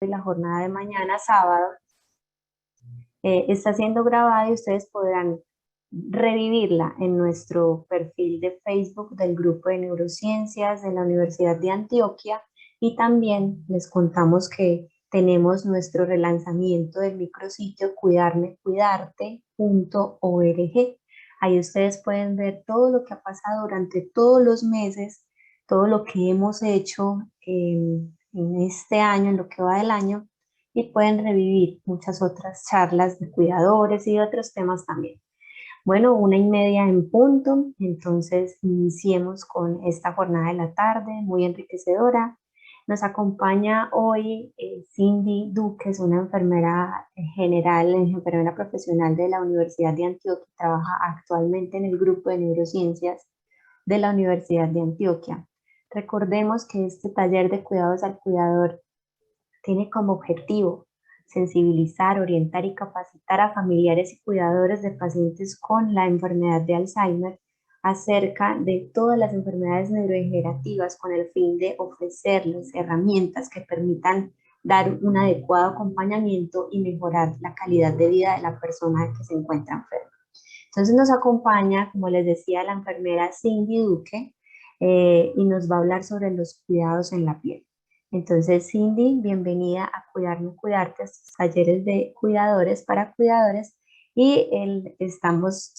la jornada de mañana, sábado, está siendo grabada y ustedes podrán revivirla en nuestro perfil de Facebook del Grupo de Neurociencias de la Universidad de Antioquia, y también les contamos que tenemos nuestro relanzamiento del micrositio cuidarme, cuidarte.org. Ahí ustedes pueden ver todo lo que ha pasado durante todos los meses, todo lo que hemos hecho en este año, en lo que va del año, y pueden revivir muchas otras charlas de cuidadores y de otros temas también. Bueno, 1:30 en punto, entonces iniciemos con esta jornada de la tarde, muy enriquecedora. Nos acompaña hoy Cindy Duque, es una enfermera general, enfermera profesional de la Universidad de Antioquia, trabaja actualmente en el grupo de neurociencias de la Universidad de Antioquia. Recordemos que este taller de cuidados al cuidador tiene como objetivo sensibilizar, orientar y capacitar a familiares y cuidadores de pacientes con la enfermedad de Alzheimer acerca de todas las enfermedades neurodegenerativas, con el fin de ofrecerles herramientas que permitan dar un adecuado acompañamiento y mejorar la calidad de vida de la persona que se encuentra enferma. Entonces nos acompaña, como les decía, la enfermera Cindy Duque, y nos va a hablar sobre los cuidados en la piel. Entonces, Cindy, bienvenida a Cuidarme, Cuidarte, a estos talleres de cuidadores para cuidadores, y estamos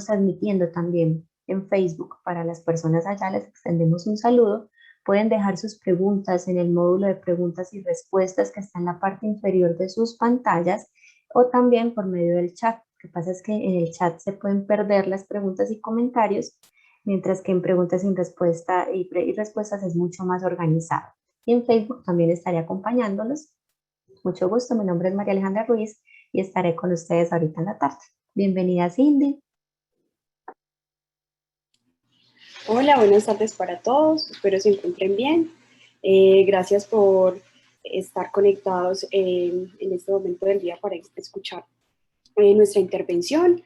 transmitiendo también en Facebook para las personas allá, les extendemos un saludo. Pueden dejar sus preguntas en el módulo de preguntas y respuestas que está en la parte inferior de sus pantallas, o también por medio del chat. Lo que pasa es que en el chat se pueden perder las preguntas y comentarios, mientras que en preguntas sin respuesta y respuestas es mucho más organizado. Y en Facebook también estaré acompañándolos. Mucho gusto, mi nombre es María Alejandra Ruiz y estaré con ustedes ahorita en la tarde. Bienvenida, Cindy. Hola, buenas tardes para todos, espero se encuentren bien. Gracias por estar conectados en este momento del día para escuchar nuestra intervención.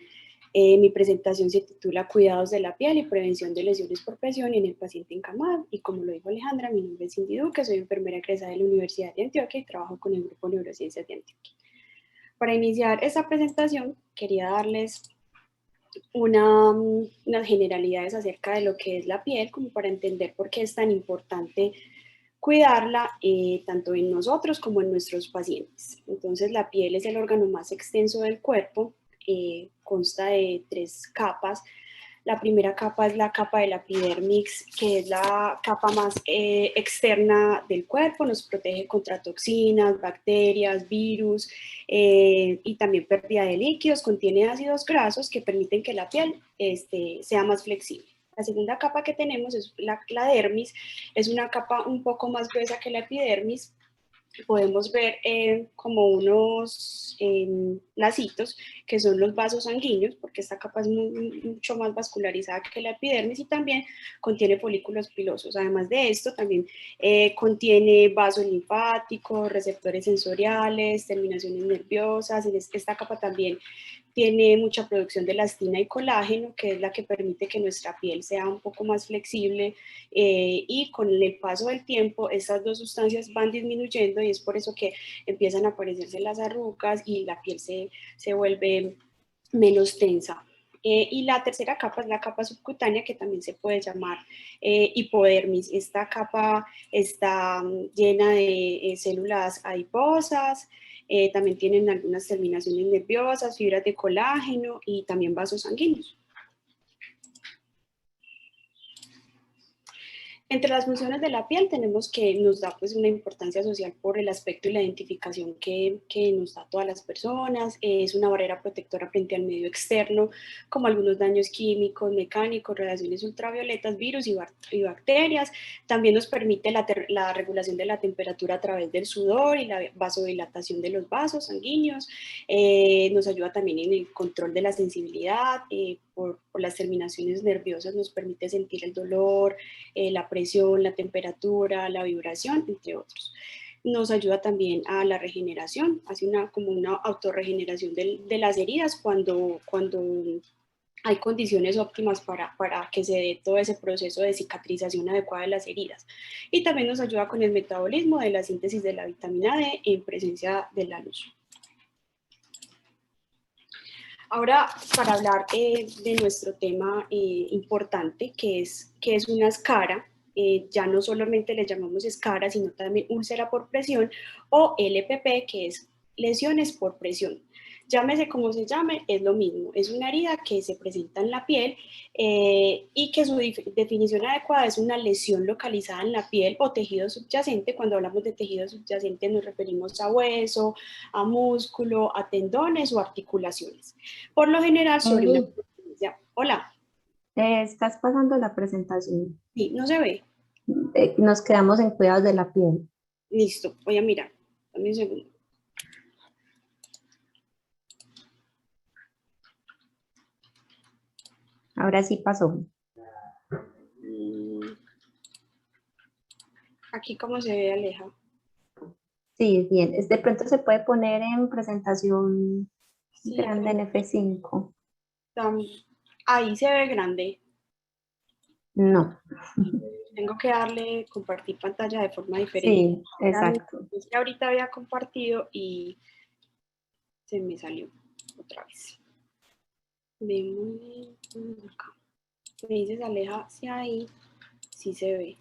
Mi presentación se titula Cuidados de la piel y prevención de lesiones por presión en el paciente encamado, y como lo dijo Alejandra, mi nombre es Cindy Duque, soy enfermera egresada de la Universidad de Antioquia y trabajo con el Grupo Neurociencias de Antioquia. Para iniciar esta presentación quería darles unas generalidades acerca de lo que es la piel, como para entender por qué es tan importante cuidarla, tanto en nosotros como en nuestros pacientes. Entonces, la piel es el órgano más extenso del cuerpo, consta de 3 capas. La primera capa es la capa de la epidermis, que es la capa más externa del cuerpo, nos protege contra toxinas, bacterias, virus, y también pérdida de líquidos. Contiene ácidos grasos que permiten que la piel sea más flexible. La segunda capa que tenemos es la dermis, es una capa un poco más gruesa que la epidermis. Podemos ver como unos lacitos que son los vasos sanguíneos, porque esta capa es mucho más vascularizada que la epidermis, y también contiene folículos pilosos. Además de esto, también contiene vasos linfáticos, receptores sensoriales, terminaciones nerviosas. En esta capa también tiene mucha producción de elastina y colágeno, que es la que permite que nuestra piel sea un poco más flexible, y con el paso del tiempo estas dos sustancias van disminuyendo, y es por eso que empiezan a aparecerse las arrugas y la piel se vuelve menos tensa. Y la tercera capa es la capa subcutánea, que también se puede llamar hipodermis. Esta capa está llena de células adiposas, también tienen algunas terminaciones nerviosas, fibras de colágeno y también vasos sanguíneos. Entre las funciones de la piel tenemos que nos da pues una importancia social por el aspecto y la identificación que nos da a todas las personas. Es una barrera protectora frente al medio externo, como algunos daños químicos, mecánicos, radiaciones ultravioletas, virus y bacterias. También nos permite la regulación de la temperatura a través del sudor y la vasodilatación de los vasos sanguíneos. Nos ayuda también en el control de la sensibilidad, por las terminaciones nerviosas nos permite sentir el dolor, la presión, la temperatura, la vibración, entre otros. Nos ayuda también a la regeneración, hace como una autorregeneración de las heridas cuando hay condiciones óptimas para que se dé todo ese proceso de cicatrización adecuada de las heridas. Y también nos ayuda con el metabolismo de la síntesis de la vitamina D en presencia de la luz. Ahora, para hablar de nuestro tema importante, que es una escara, ya no solamente le llamamos escara, sino también úlcera por presión, o LPP, que es lesiones por presión. Llámese como se llame, es lo mismo. Es una herida que se presenta en la piel y que su definición adecuada es una lesión localizada en la piel o tejido subyacente. Cuando hablamos de tejido subyacente nos referimos a hueso, a músculo, a tendones o articulaciones. Por lo general sobre una... Amy, Hola, estás pasando la presentación. sí, no se ve. Nos quedamos en cuidados de la piel. Listo, voy a mirar. Dame un segundo. Ahora sí pasó. Aquí cómo se ve, Aleja. Sí, bien. De pronto se puede poner en presentación Sí, grande en F5. ahí se ve grande. No. Tengo que darle compartir pantalla de forma diferente. Sí, exacto. Es que ahorita había compartido y se me salió otra vez. Acá. Me dices Aleja hacia ahí, sí se ve.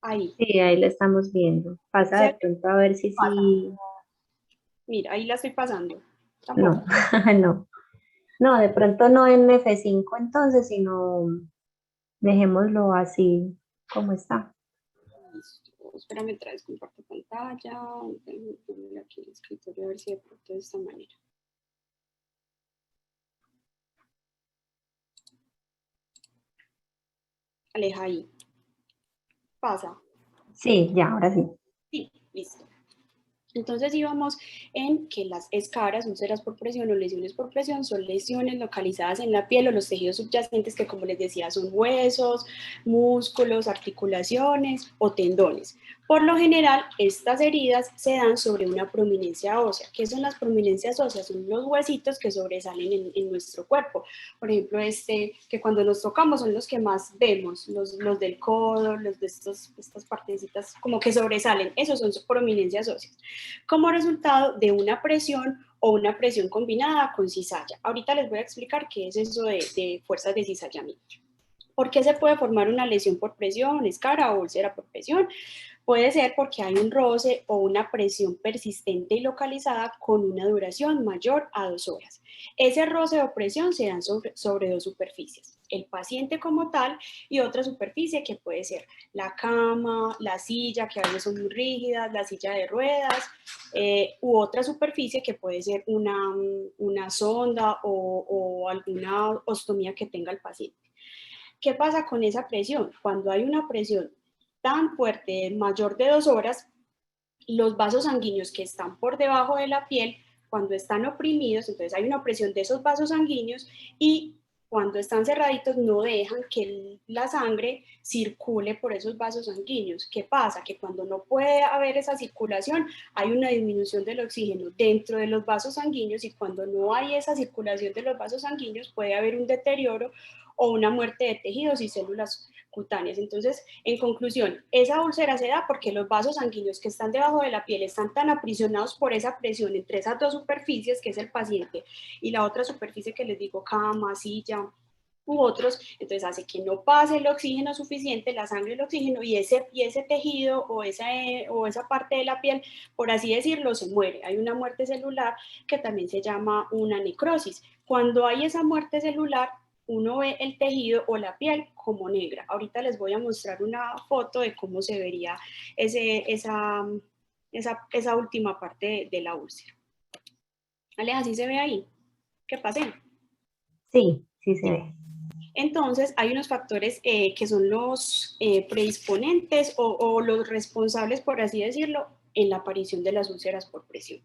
Ahí. Sí, ahí la estamos viendo. Pasa Se de pronto a ver si pasa. sí. Mira, ahí la estoy pasando. No, Tampoco. no. No, de pronto no en F5 entonces, sino dejémoslo así como está. Listo. Espérame, otra vez comparto pantalla. Déjame aquí el escritorio a ver si de pronto de esta manera. Aleja ahí. Pasa. Sí, ya, ahora sí. Sí, listo. Entonces íbamos en que las escaras, úlceras por presión o lesiones por presión son lesiones localizadas en la piel o los tejidos subyacentes que, como les decía, son huesos, músculos, articulaciones o tendones. Por lo general, estas heridas se dan sobre una prominencia ósea. ¿Qué son las prominencias óseas? Son los huesitos que sobresalen en nuestro cuerpo. Por ejemplo, que cuando nos tocamos son los que más vemos, los del codo, los de estas partecitas como que sobresalen. Esos son prominencias óseas como resultado de una presión o una presión combinada con cizalla. Ahorita les voy a explicar qué es eso de fuerzas de cizallamiento. ¿Por qué se puede formar una lesión por presión, escara o úlcera por presión? Puede ser porque hay un roce o una presión persistente y localizada con una duración mayor a 2 horas. Ese roce o presión se dan sobre dos superficies, el paciente como tal y otra superficie que puede ser la cama, la silla, que a veces son muy rígidas, la silla de ruedas, u otra superficie que puede ser una sonda o alguna ostomía que tenga el paciente. ¿Qué pasa con esa presión? Cuando hay una presión tan fuerte, mayor de 2 horas, los vasos sanguíneos que están por debajo de la piel, cuando están oprimidos, entonces hay una opresión de esos vasos sanguíneos y cuando están cerraditos no dejan que la sangre circule por esos vasos sanguíneos. ¿Qué pasa? Que cuando no puede haber esa circulación, hay una disminución del oxígeno dentro de los vasos sanguíneos y cuando no hay esa circulación de los vasos sanguíneos puede haber un deterioro o una muerte de tejidos y células cutáneas. Entonces, en conclusión, esa úlcera se da porque los vasos sanguíneos que están debajo de la piel están tan aprisionados por esa presión entre esas dos superficies, que es el paciente, y la otra superficie que les digo, cama, silla, u otros, entonces hace que no pase el oxígeno suficiente, la sangre, el oxígeno, y ese tejido o esa parte de la piel, por así decirlo, se muere. Hay una muerte celular que también se llama una necrosis. Cuando hay esa muerte celular, uno ve el tejido o la piel como negra. Ahorita les voy a mostrar una foto de cómo se vería esa última parte de la úlcera. ¿Vale? Así se ve ahí. ¿Qué pasa? Sí, sí se ve. Entonces, hay unos factores que son los predisponentes o los responsables, por así decirlo, en la aparición de las úlceras por presión.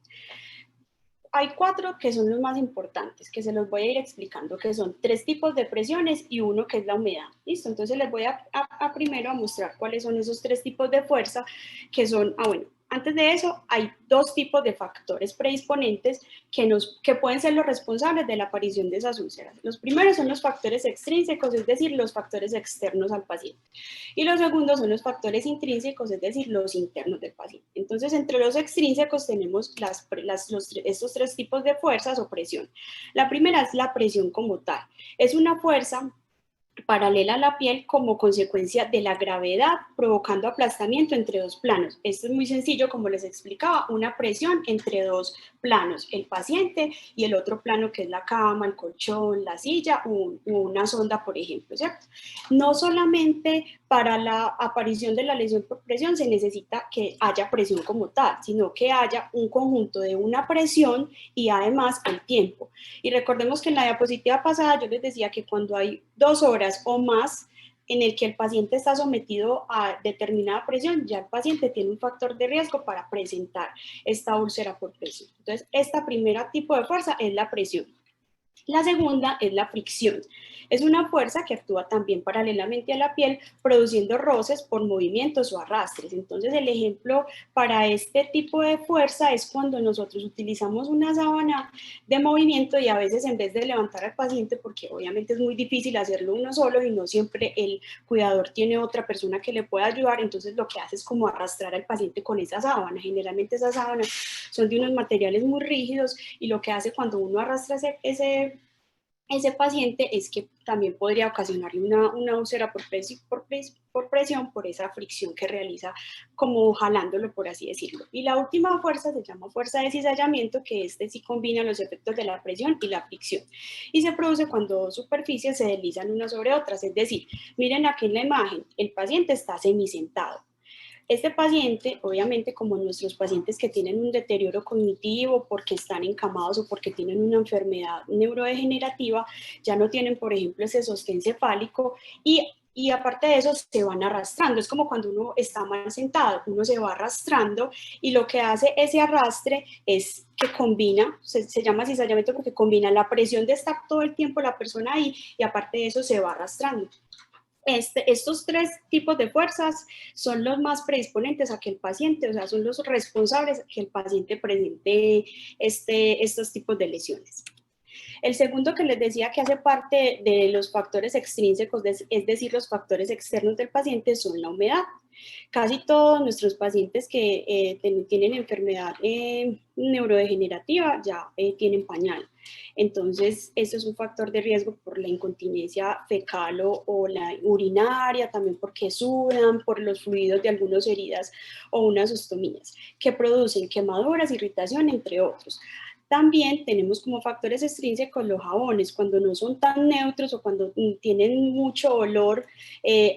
Hay 4 que son los más importantes, que se los voy a ir explicando, que son 3 tipos de presiones y uno que es la humedad. ¿Listo? Entonces les voy a primero a mostrar cuáles son esos 3 tipos de fuerza, que son, bueno, Antes de eso, hay dos tipos de factores predisponentes que pueden ser los responsables de la aparición de esas úlceras. Los primeros son los factores extrínsecos, es decir, los factores externos al paciente. Y los segundos son los factores intrínsecos, es decir, los internos del paciente. Entonces, entre los extrínsecos tenemos estos tres tipos de fuerzas o presión. La primera es la presión como tal. Es una fuerza paralela a la piel como consecuencia de la gravedad provocando aplastamiento entre dos planos. Esto es muy sencillo, como les explicaba, una presión entre dos planos, el paciente y el otro plano que es la cama, el colchón, la silla o una sonda, por ejemplo, ¿cierto? No solamente para la aparición de la lesión por presión se necesita que haya presión como tal, sino que haya un conjunto de una presión y además el tiempo. Y recordemos que en la diapositiva pasada yo les decía que cuando hay 2 horas o más en el que el paciente está sometido a determinada presión, ya el paciente tiene un factor de riesgo para presentar esta úlcera por presión. Entonces, esta primera tipo de fuerza es la presión. La segunda es la fricción. Es una fuerza que actúa también paralelamente a la piel, produciendo roces por movimientos o arrastres. Entonces, el ejemplo para este tipo de fuerza es cuando nosotros utilizamos una sábana de movimiento y a veces en vez de levantar al paciente, porque obviamente es muy difícil hacerlo uno solo y no siempre el cuidador tiene otra persona que le pueda ayudar, entonces lo que hace es como arrastrar al paciente con esa sábana. Generalmente esas sábanas son de unos materiales muy rígidos y lo que hace cuando uno arrastra ese paciente es que también podría ocasionarle una úlcera por presión, por esa fricción que realiza como jalándolo, por así decirlo. Y la última fuerza se llama fuerza de cizallamiento, que sí combina los efectos de la presión y la fricción. Y se produce cuando dos superficies se deslizan unas sobre otras, es decir, miren aquí en la imagen, el paciente está semisentado. Este paciente, obviamente, como nuestros pacientes que tienen un deterioro cognitivo porque están encamados o porque tienen una enfermedad neurodegenerativa, ya no tienen, por ejemplo, ese sostén cefálico y aparte de eso se van arrastrando. Es como cuando uno está mal sentado, uno se va arrastrando y lo que hace ese arrastre es que combina, se llama cizallamiento porque combina la presión de estar todo el tiempo la persona ahí y aparte de eso se va arrastrando. Estos tres tipos de fuerzas son los más predisponentes a que el paciente, o sea, son los responsables que el paciente presente estos tipos de lesiones. El segundo que les decía que hace parte de los factores extrínsecos, es decir, los factores externos del paciente, son la humedad. Casi todos nuestros pacientes que tienen enfermedad neurodegenerativa ya tienen pañal. Entonces, esto es un factor de riesgo por la incontinencia fecal o la urinaria, también porque sudan, por los fluidos de algunas heridas o unas ostomías, que producen quemaduras, irritación, entre otros. También tenemos como factores extrínsecos los jabones, cuando no son tan neutros o cuando tienen mucho olor,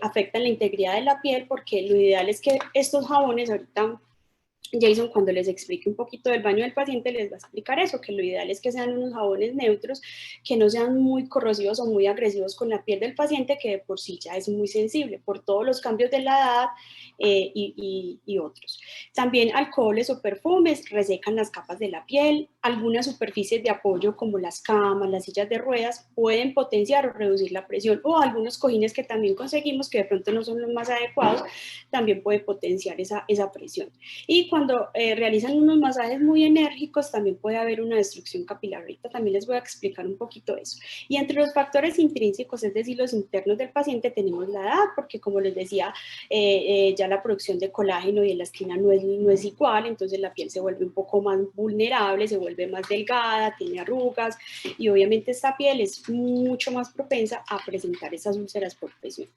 afectan la integridad de la piel, porque lo ideal es que estos jabones, ahorita Jason, cuando les explique un poquito del baño del paciente, les va a explicar eso, que lo ideal es que sean unos jabones neutros, que no sean muy corrosivos o muy agresivos con la piel del paciente, que de por sí ya es muy sensible por todos los cambios de la edad y otros. También alcoholes o perfumes resecan las capas de la piel. Algunas superficies de apoyo, como las camas, las sillas de ruedas, pueden potenciar o reducir la presión, o algunos cojines que también conseguimos, que de pronto no son los más adecuados, también puede potenciar esa presión. Y cuando realizan unos masajes muy enérgicos, también puede haber una destrucción capilar. Ahorita también les voy a explicar un poquito eso. Y entre los factores intrínsecos, es decir, los internos del paciente, tenemos la edad, porque como les decía, ya la producción de colágeno y elastina no es igual, entonces la piel se vuelve un poco más vulnerable, se vuelve más delgada, tiene arrugas, y obviamente esta piel es mucho más propensa a presentar esas úlceras por presión.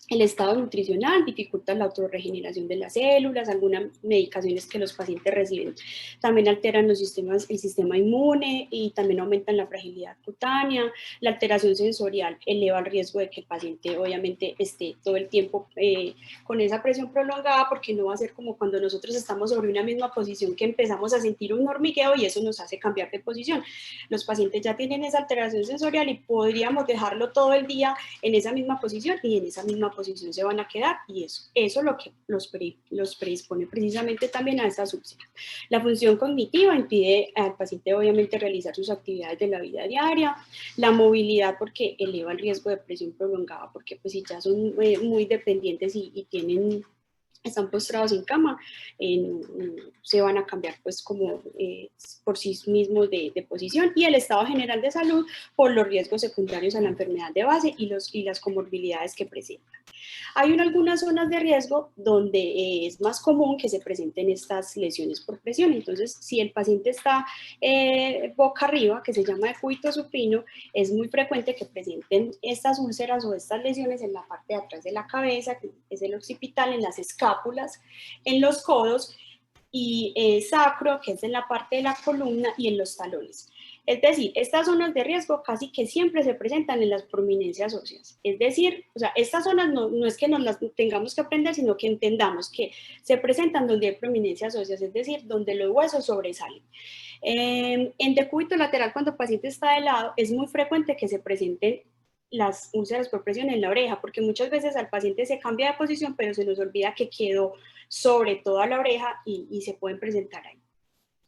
El estado nutricional dificulta la autorregeneración de las células, algunas medicaciones que los pacientes reciben también alteran el sistema inmune y también aumentan la fragilidad cutánea. La alteración sensorial eleva el riesgo de que el paciente obviamente esté todo el tiempo con esa presión prolongada, porque no va a ser como cuando nosotros estamos sobre una misma posición que empezamos a sentir un hormigueo y eso nos hace cambiar de posición. Los pacientes ya tienen esa alteración sensorial y podríamos dejarlo todo el día en esa misma posición y en esa misma posición se van a quedar, y eso es lo que los predispone precisamente también a esta úlceras. La función cognitiva impide al paciente obviamente realizar sus actividades de la vida diaria, la movilidad porque eleva el riesgo de presión prolongada, porque pues si ya son muy dependientes y tienen están postrados en cama, se van a cambiar pues como por sí mismos de posición, y el estado general de salud por los riesgos secundarios a la enfermedad de base y las comorbilidades que presentan. Hay algunas zonas de riesgo donde es más común que se presenten estas lesiones por presión. Entonces, si el paciente está boca arriba, que se llama decúbito supino, es muy frecuente que presenten estas úlceras o estas lesiones en la parte de atrás de la cabeza, que es el occipital, en las escápulas, en los codos, y sacro, que es en la parte de la columna, y en los talones. Es decir, estas zonas de riesgo casi que siempre se presentan en las prominencias óseas. Es decir, o sea, estas zonas no es que nos las tengamos que aprender, sino que entendamos que se presentan donde hay prominencias óseas, es decir, donde los huesos sobresalen. En decúbito lateral, cuando el paciente está de lado, es muy frecuente que se presenten las úlceras por presión en la oreja, porque muchas veces al paciente se cambia de posición, pero se nos olvida que quedó sobre toda la oreja y se pueden presentar ahí.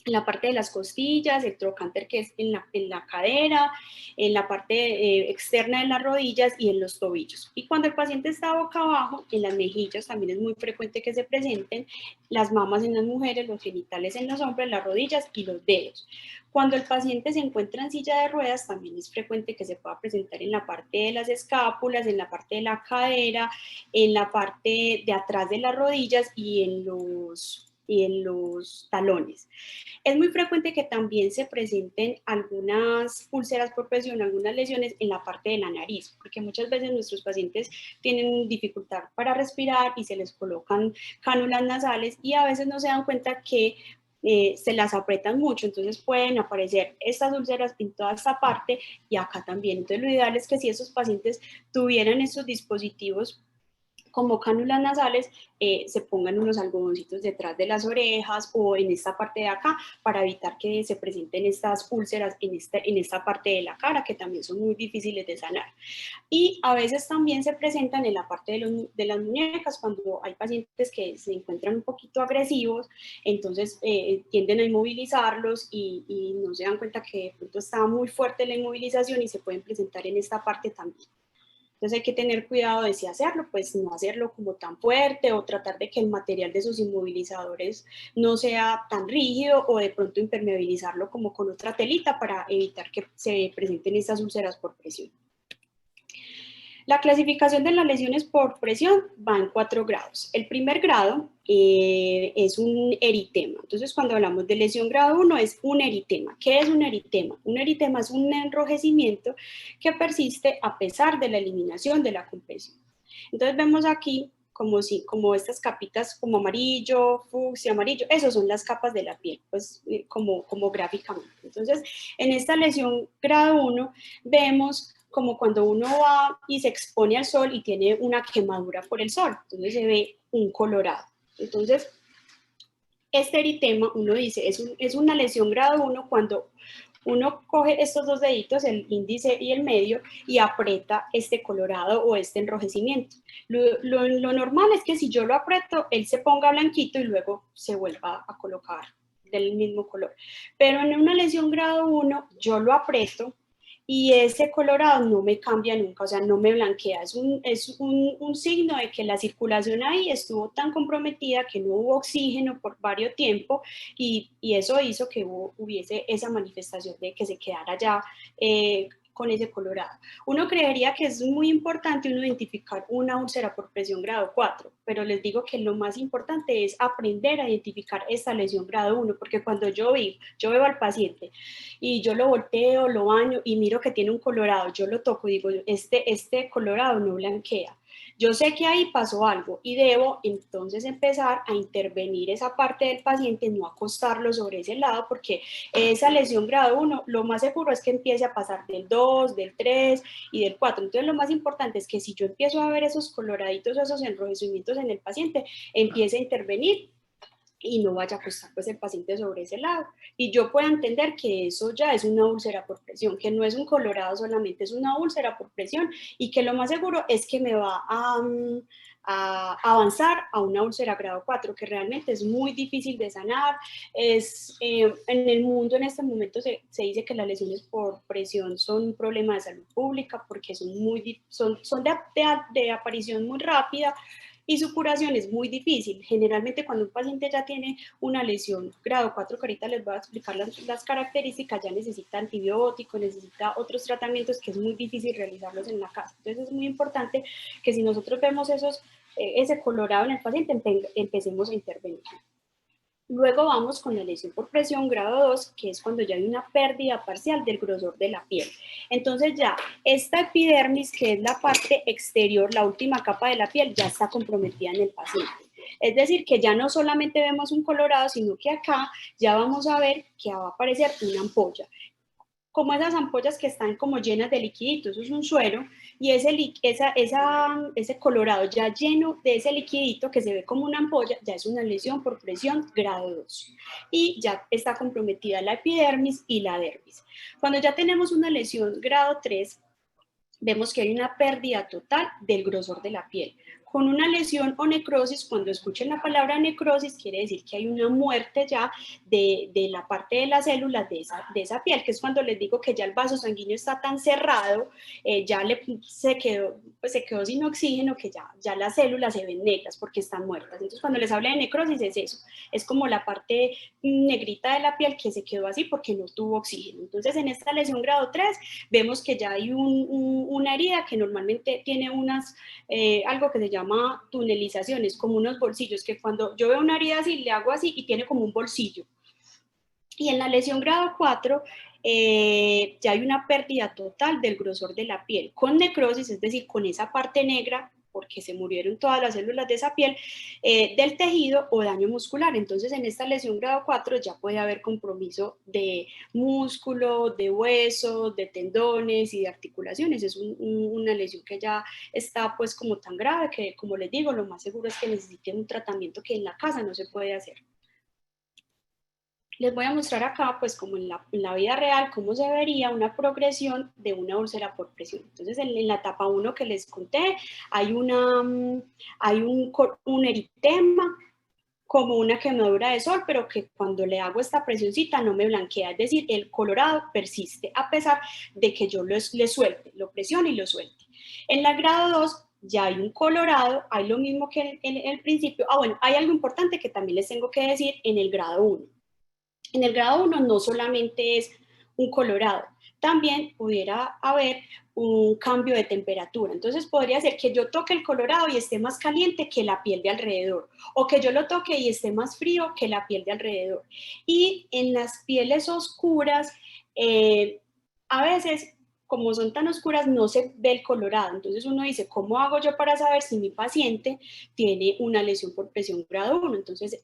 En la parte de las costillas, el trocánter, que es en la cadera, en la parte externa de las rodillas y en los tobillos. Y cuando el paciente está boca abajo, en las mejillas también es muy frecuente que se presenten, las mamas en las mujeres, los genitales en los hombres, las rodillas y los dedos. Cuando el paciente se encuentra en silla de ruedas, también es frecuente que se pueda presentar en la parte de las escápulas, en la parte de la cadera, en la parte de atrás de las rodillas y en los talones. Es muy frecuente que también se presenten algunas úlceras por presión, algunas lesiones en la parte de la nariz, porque muchas veces nuestros pacientes tienen dificultad para respirar y se les colocan cánulas nasales y a veces no se dan cuenta que se las apretan mucho, entonces pueden aparecer estas úlceras en toda esta parte y acá también. Entonces lo ideal es que si esos pacientes tuvieran estos dispositivos como cánulas nasales, se pongan unos algodoncitos detrás de las orejas o en esta parte de acá para evitar que se presenten estas úlceras en esta parte de la cara, que también son muy difíciles de sanar. Y a veces también se presentan en la parte de las muñecas, cuando hay pacientes que se encuentran un poquito agresivos, entonces tienden a inmovilizarlos y no se dan cuenta que de pronto está muy fuerte la inmovilización y se pueden presentar en esta parte también. Entonces hay que tener cuidado de si hacerlo, pues no hacerlo como tan fuerte o tratar de que el material de esos inmovilizadores no sea tan rígido o de pronto impermeabilizarlo como con otra telita para evitar que se presenten estas úlceras por presión. La clasificación de las lesiones por presión va en 4 grados. El primer grado es un eritema. Entonces, cuando hablamos de lesión grado 1, es un eritema. ¿Qué es un eritema? Un eritema es un enrojecimiento que persiste a pesar de la eliminación de la compresión. Entonces, vemos aquí como estas capitas como amarillo, fucsia, amarillo, esas son las capas de la piel, pues como gráficamente. Entonces, en esta lesión grado 1 vemos como cuando uno va y se expone al sol y tiene una quemadura por el sol, entonces se ve un colorado. Entonces, este eritema, uno dice, es una lesión grado 1 cuando uno coge estos dos deditos, el índice y el medio, y aprieta este colorado o este enrojecimiento. Lo normal es que si yo lo aprieto, él se ponga blanquito y luego se vuelva a colocar del mismo color. Pero en una lesión grado 1, yo lo aprieto y ese colorado no me cambia nunca, o sea, no me blanquea. Es un signo de que la circulación ahí estuvo tan comprometida que no hubo oxígeno por varios tiempos y eso hizo que hubiese esa manifestación de que se quedara ya con ese colorado. Uno creería que es muy importante uno identificar una úlcera por presión grado 4, pero les digo que lo más importante es aprender a identificar esta lesión grado 1, porque cuando yo veo al paciente y yo lo volteo, lo baño y miro que tiene un colorado, yo lo toco y digo, este colorado no blanquea. Yo sé que ahí pasó algo y debo entonces empezar a intervenir esa parte del paciente, no acostarlo sobre ese lado, porque esa lesión grado 1, lo más seguro es que empiece a pasar del 2, del 3 y del 4. Entonces lo más importante es que si yo empiezo a ver esos coloraditos, esos enrojecimientos en el paciente, empiece a intervenir y no vaya a acostar pues el paciente sobre ese lado. Y yo pueda entender que eso ya es una úlcera por presión, que no es un colorado solamente, es una úlcera por presión y que lo más seguro es que me va a avanzar a una úlcera grado 4, que realmente es muy difícil de sanar. En el mundo en este momento se dice que las lesiones por presión son un problema de salud pública porque son de aparición muy rápida y su curación es muy difícil. Generalmente cuando un paciente ya tiene una lesión grado 4, que ahorita les voy a explicar las características, ya necesita antibióticos, necesita otros tratamientos que es muy difícil realizarlos en la casa. Entonces es muy importante que si nosotros vemos ese colorado en el paciente, empecemos a intervenir. Luego vamos con la lesión por presión grado 2, que es cuando ya hay una pérdida parcial del grosor de la piel. Entonces ya esta epidermis, que es la parte exterior, la última capa de la piel, ya está comprometida en el paciente. Es decir, que ya no solamente vemos un colorado, sino que acá ya vamos a ver que va a aparecer una ampolla, como esas ampollas que están como llenas de liquidito, eso es un suero, y ese colorado ya lleno de ese liquidito que se ve como una ampolla, ya es una lesión por presión grado 2, y ya está comprometida la epidermis y la dermis. Cuando ya tenemos una lesión grado 3, vemos que hay una pérdida total del grosor de la piel. Con una lesión o necrosis, cuando escuchen la palabra necrosis, quiere decir que hay una muerte ya de la parte de las células de esa piel, que es cuando les digo que ya el vaso sanguíneo está tan cerrado, se quedó sin oxígeno, que ya las células se ven negras porque están muertas. Entonces, cuando les hablo de necrosis es eso, es como la parte negrita de la piel que se quedó así porque no tuvo oxígeno. Entonces, en esta lesión grado 3, vemos que ya hay una herida que normalmente tiene algo que se llama tunelizaciones, como unos bolsillos, que cuando yo veo una herida así, le hago así y tiene como un bolsillo. Y en la lesión grado 4, ya hay una pérdida total del grosor de la piel, con necrosis, es decir, con esa parte negra, porque se murieron todas las células de esa piel, del tejido o daño muscular. Entonces, en esta lesión grado 4 ya puede haber compromiso de músculo, de hueso, de tendones y de articulaciones. Es una lesión que ya está pues como tan grave que, como les digo, lo más seguro es que necesiten un tratamiento que en la casa no se puede hacer. Les voy a mostrar acá, pues como en la vida real, cómo se vería una progresión de una úlcera por presión. Entonces, en la etapa 1 que les conté, hay un eritema, como una quemadura de sol, pero que cuando le hago esta presioncita no me blanquea, es decir, el colorado persiste a pesar de que yo le suelte, lo presione y lo suelte. En la grado 2 ya hay un colorado, hay lo mismo que en el principio. Bueno, hay algo importante que también les tengo que decir en el grado 1. En el grado 1 no solamente es un colorado, también pudiera haber un cambio de temperatura. Entonces podría ser que yo toque el colorado y esté más caliente que la piel de alrededor, o que yo lo toque y esté más frío que la piel de alrededor. Y en las pieles oscuras, a veces, como son tan oscuras, no se ve el colorado. Entonces uno dice, ¿cómo hago yo para saber si mi paciente tiene una lesión por presión grado 1? Entonces,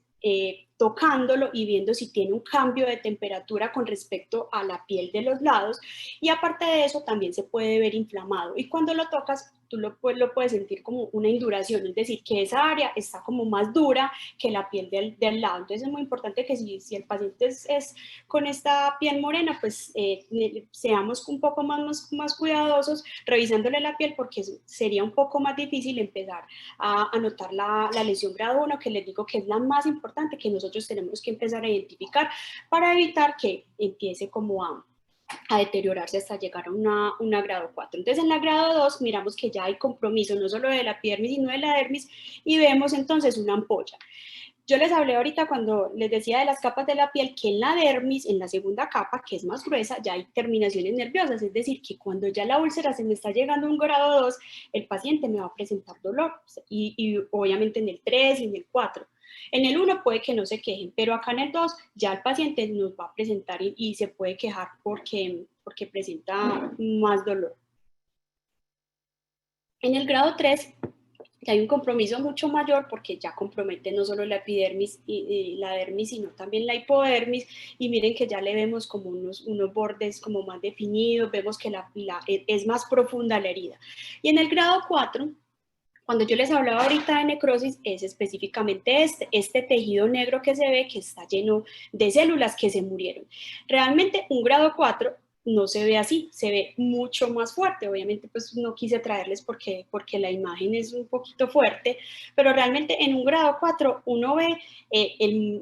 tocándolo y viendo si tiene un cambio de temperatura con respecto a la piel de los lados, y aparte de eso también se puede ver inflamado, y cuando lo tocas tú lo puedes sentir como una induración, es decir, que esa área está como más dura que la piel del lado. Entonces es muy importante que si el paciente es con esta piel morena, pues seamos un poco más cuidadosos revisándole la piel, porque sería un poco más difícil empezar a notar la lesión grado 1, que les digo que es la más importante que nosotros tenemos que empezar a identificar para evitar que empiece como a deteriorarse hasta llegar a una grado 4. Entonces, en la grado 2 miramos que ya hay compromiso no solo de la epidermis, sino de la dermis, y vemos entonces una ampolla. Yo les hablé ahorita cuando les decía de las capas de la piel, que en la dermis, en la segunda capa, que es más gruesa, ya hay terminaciones nerviosas, es decir, que cuando ya la úlcera se me está llegando a un grado 2, el paciente me va a presentar dolor, y obviamente en el 3 y en el 4. En el 1 puede que no se quejen, pero acá en el 2 ya el paciente nos va a presentar y se puede quejar porque presenta más dolor. En el grado 3 ya hay un compromiso mucho mayor, porque ya compromete no solo la epidermis y la dermis, sino también la hipodermis, y miren que ya le vemos como unos bordes como más definidos, vemos que es más profunda la herida. Y en el grado 4, cuando yo les hablaba ahorita de necrosis, es específicamente este tejido negro que se ve, que está lleno de células que se murieron. Realmente un grado 4 no se ve así, se ve mucho más fuerte. Obviamente pues no quise traerles porque la imagen es un poquito fuerte, pero realmente en un grado 4 uno ve,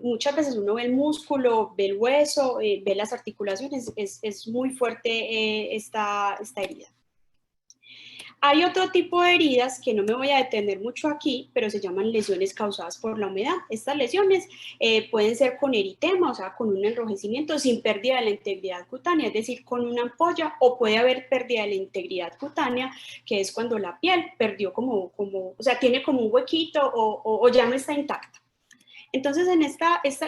muchas veces uno ve el músculo, ve el hueso, ve las articulaciones, es muy fuerte esta herida. Hay otro tipo de heridas que no me voy a detener mucho aquí, pero se llaman lesiones causadas por la humedad. Estas lesiones pueden ser con eritema, o sea, con un enrojecimiento sin pérdida de la integridad cutánea, es decir, con una ampolla, o puede haber pérdida de la integridad cutánea, que es cuando la piel perdió o sea, tiene como un huequito o ya no está intacta. Entonces, en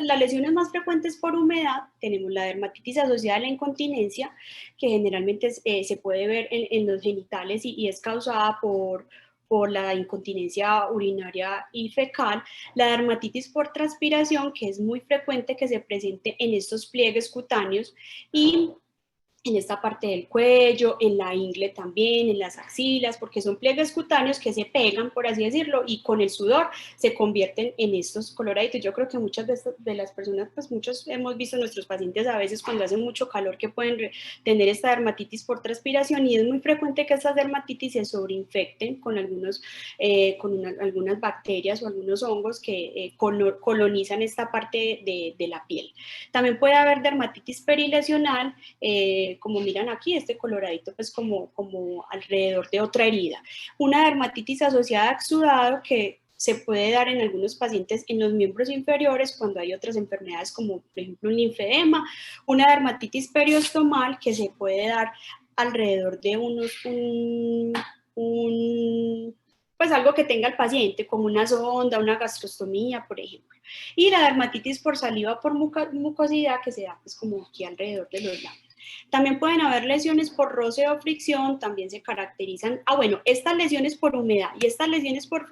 las lesiones más frecuentes por humedad tenemos la dermatitis asociada a la incontinencia, que generalmente se puede ver en los genitales y es causada por la incontinencia urinaria y fecal, la dermatitis por transpiración, que es muy frecuente que se presente en estos pliegues cutáneos, y en esta parte del cuello, en la ingle también, en las axilas, porque son pliegues cutáneos que se pegan, por así decirlo, y con el sudor se convierten en estos coloraditos. Yo creo que muchas de las personas, pues muchos hemos visto a nuestros pacientes a veces cuando hace mucho calor que pueden tener esta dermatitis por transpiración, y es muy frecuente que estas dermatitis se sobreinfecten con algunas bacterias o algunos hongos que colonizan esta parte de la piel. También puede haber dermatitis perilesional, como miran aquí, este coloradito pues como alrededor de otra herida. Una dermatitis asociada a exudado que se puede dar en algunos pacientes en los miembros inferiores cuando hay otras enfermedades como por ejemplo un linfedema, una dermatitis periostomal que se puede dar alrededor de pues algo que tenga el paciente, como una sonda, una gastrostomía, por ejemplo. Y la dermatitis por saliva por mucosidad que se da pues como aquí alrededor de los labios. También pueden haber lesiones por roce o fricción, también se caracterizan, bueno, estas lesiones por humedad y estas lesiones por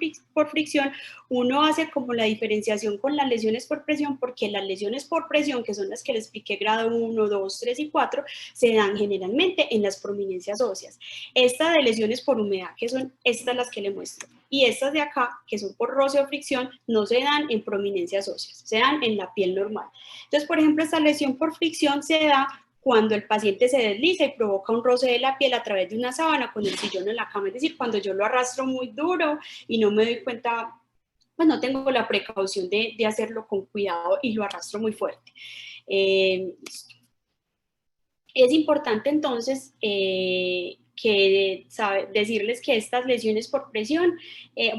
fricción, uno hace como la diferenciación con las lesiones por presión, porque las lesiones por presión, que son las que les expliqué, grado 1, 2, 3 y 4, se dan generalmente en las prominencias óseas. Estas de lesiones por humedad, que son estas las que le muestro, y estas de acá, que son por roce o fricción, no se dan en prominencias óseas, se dan en la piel normal. Entonces, por ejemplo, esta lesión por fricción se da cuando el paciente se desliza y provoca un roce de la piel a través de una sábana con el sillón en la cama, es decir, cuando yo lo arrastro muy duro y no me doy cuenta, pues no tengo la precaución de hacerlo con cuidado y lo arrastro muy fuerte. Es importante entonces decirles que estas lesiones por presión,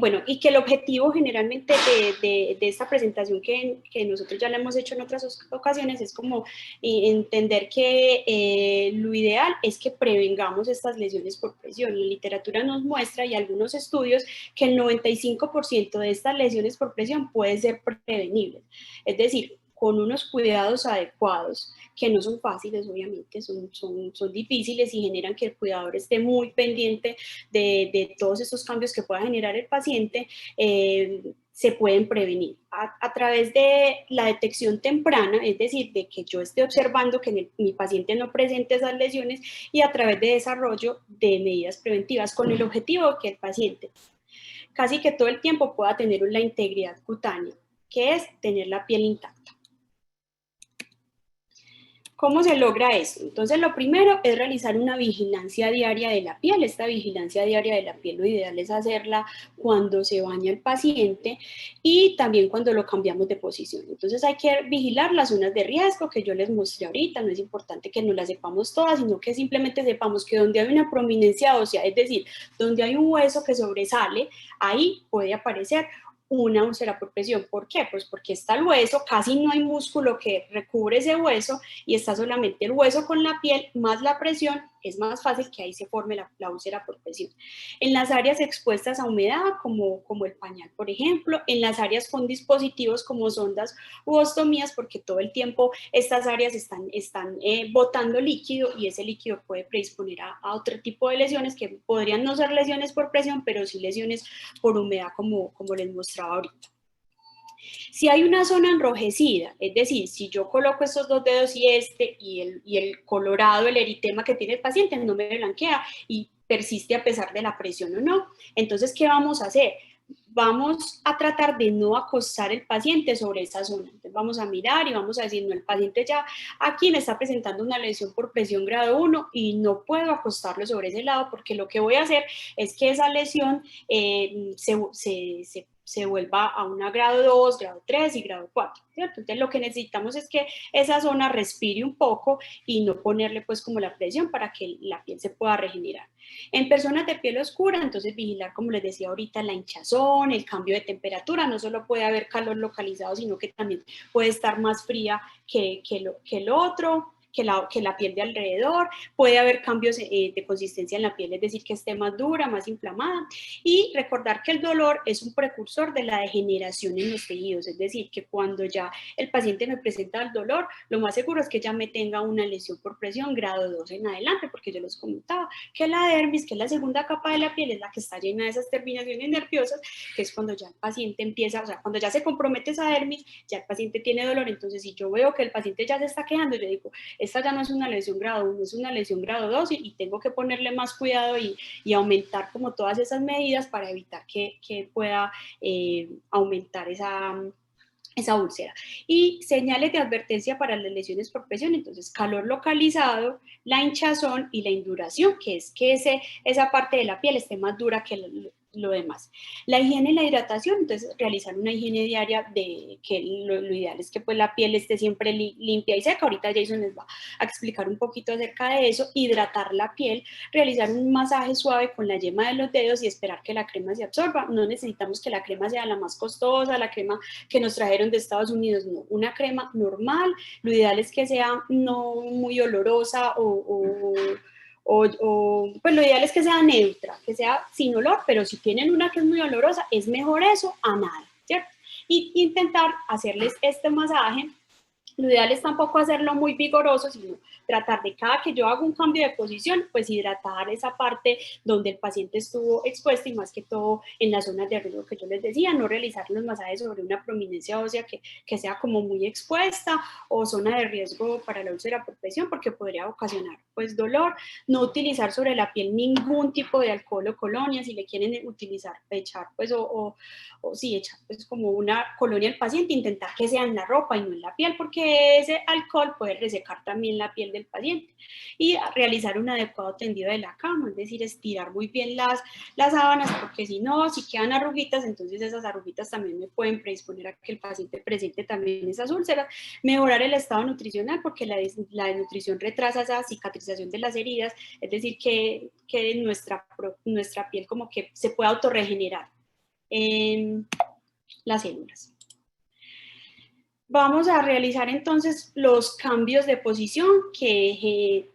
bueno, y que el objetivo generalmente de esta presentación que nosotros ya le hemos hecho en otras ocasiones es como entender que lo ideal es que prevengamos estas lesiones por presión. La literatura nos muestra, y algunos estudios, que el 95% de estas lesiones por presión pueden ser prevenibles. Es decir, con unos cuidados adecuados, que no son fáciles, obviamente, son difíciles y generan que el cuidador esté muy pendiente de todos estos cambios que pueda generar el paciente, se pueden prevenir a través de la detección temprana, es decir, de que yo esté observando que mi paciente no presente esas lesiones, y a través de desarrollo de medidas preventivas con el objetivo de que el paciente casi que todo el tiempo pueda tener la integridad cutánea, que es tener la piel intacta. ¿Cómo se logra esto? Entonces, lo primero es realizar una vigilancia diaria de la piel. Esta vigilancia diaria de la piel, lo ideal es hacerla cuando se baña el paciente y también cuando lo cambiamos de posición. Entonces, hay que vigilar las zonas de riesgo que yo les mostré ahorita. No es importante que no las sepamos todas, sino que simplemente sepamos que donde hay una prominencia ósea, es decir, donde hay un hueso que sobresale, ahí puede aparecer una úlcera por presión. ¿Por qué? Pues porque está el hueso, casi no hay músculo que recubre ese hueso y está solamente el hueso con la piel más la presión, es más fácil que ahí se forme la úlcera por presión. En las áreas expuestas a humedad, como el pañal, por ejemplo, en las áreas con dispositivos como sondas u ostomías, porque todo el tiempo estas áreas están botando líquido y ese líquido puede predisponer a otro tipo de lesiones que podrían no ser lesiones por presión, pero sí lesiones por humedad, como les mostraba ahorita. Si hay una zona enrojecida, es decir, si yo coloco estos dos dedos y el colorado, el eritema que tiene el paciente no me blanquea y persiste a pesar de la presión o no, entonces, ¿qué vamos a hacer? Vamos a tratar de no acostar el paciente sobre esa zona. Entonces vamos a mirar y vamos a decir, no, el paciente ya aquí me está presentando una lesión por presión grado 1 y no puedo acostarlo sobre ese lado, porque lo que voy a hacer es que esa lesión se se vuelva a una grado 2, grado 3 y grado 4, ¿cierto? Entonces lo que necesitamos es que esa zona respire un poco y no ponerle pues como la presión para que la piel se pueda regenerar. En personas de piel oscura, entonces vigilar, como les decía ahorita, la hinchazón, el cambio de temperatura, no solo puede haber calor localizado, sino que también puede estar más fría que el otro, que la piel de alrededor, puede haber cambios de consistencia en la piel, es decir, que esté más dura, más inflamada, y recordar que el dolor es un precursor de la degeneración en los tejidos, es decir, que cuando ya el paciente me presenta el dolor, lo más seguro es que ya me tenga una lesión por presión grado 2 en adelante, porque yo les comentaba que la dermis, que es la segunda capa de la piel, es la que está llena de esas terminaciones nerviosas, que es cuando ya el paciente empieza, o sea, cuando ya se compromete esa dermis, ya el paciente tiene dolor. Entonces si yo veo que el paciente ya se está quejando, yo digo, esta ya no es una lesión grado 1, es una lesión grado 2 y tengo que ponerle más cuidado y aumentar como todas esas medidas para evitar que pueda aumentar esa úlcera. Y señales de advertencia para las lesiones por presión, entonces calor localizado, la hinchazón y la induración, que es que esa parte de la piel esté más dura que lo demás. La higiene y la hidratación, entonces realizar una higiene diaria de que lo ideal es que pues la piel esté siempre limpia y seca. Ahorita Jason les va a explicar un poquito acerca de eso. Hidratar la piel, realizar un masaje suave con la yema de los dedos y esperar que la crema se absorba. No necesitamos que la crema sea la más costosa, la crema que nos trajeron de Estados Unidos, no, una crema normal, lo ideal es que sea no muy olorosa pues lo ideal es que sea neutra, que sea sin olor, pero si tienen una que es muy olorosa, es mejor eso a nada, ¿cierto? Y intentar hacerles este masaje. Lo ideal es tampoco hacerlo muy vigoroso, sino tratar de cada que yo hago un cambio de posición, pues hidratar esa parte donde el paciente estuvo expuesto y más que todo en las zonas de riesgo que yo les decía, no realizar los masajes sobre una prominencia ósea que sea como muy expuesta o zona de riesgo para la úlcera por presión porque podría ocasionar pues dolor, no utilizar sobre la piel ningún tipo de alcohol o colonia, si le quieren utilizar, echar pues o sí, echar pues como una colonia al paciente, intentar que sea en la ropa y no en la piel porque ese alcohol puede resecar también la piel del paciente. Y realizar un adecuado tendido de la cama, es decir, estirar muy bien las sábanas porque si no, si quedan arruguitas, entonces esas arruguitas también me pueden predisponer a que el paciente presente también esas úlceras. Mejorar el estado nutricional porque la desnutrición retrasa esa cicatrización de las heridas, es decir, que nuestra piel como que se pueda autorregenerar las células. Vamos a realizar entonces los cambios de posición, que